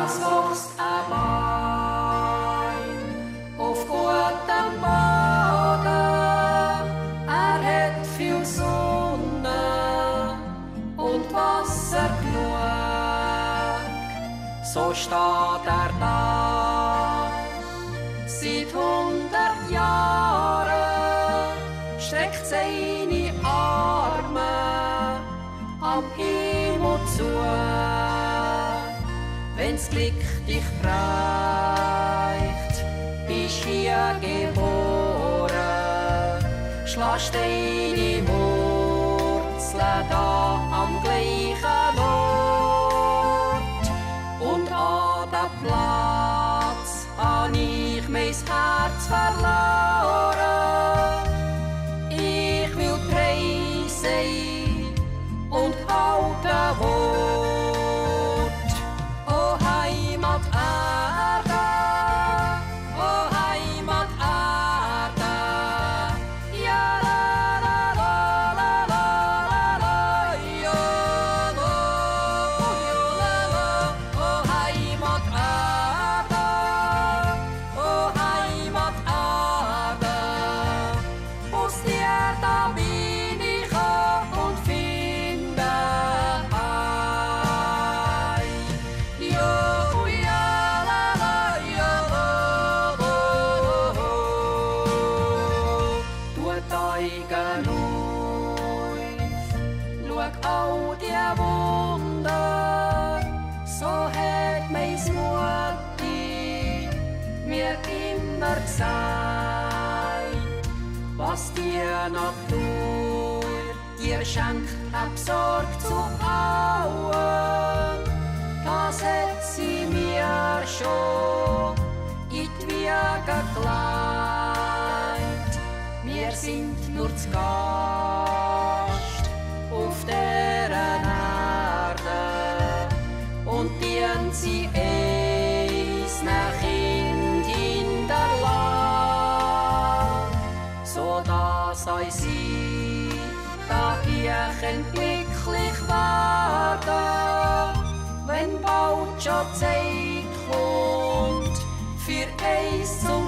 Es wächst ein Baum auf gutem Boden. Er hat viel Sonne und Wasser genug. So steht er da seit 100 Jahren, streckt seine Arme am Himmel zu. Wenn's Glück dich bräucht, bist hier geboren, schlägst deine Wurzeln da am gleichen Ort. Und an dem Platz hab ich mein Herz verloren. Ich will treu sein und halten Wort. O Heimat Erde, o Heimat Erde, ja la la la la la la ja la la, o Heimat Erde, o Heimat Erde, aus dir da bin ich und finde Heim. Jo, ja, la, la, ja, oh, oh, oh. Tut Augen auf, schau all die Wunder, so hat meis Mutti mir immer gesagt, was die Natur dir schenkt, hab Sorg zu allem. Das hat sie mir schon in die Wiege gelegt. Wir sind nur zu Gast auf dieser Erde und dienen sie unseren Kind hinterlassen, sodass euch sie da ihr könnt glücklich werden, wenn bald schon Zeit kommt für eins zum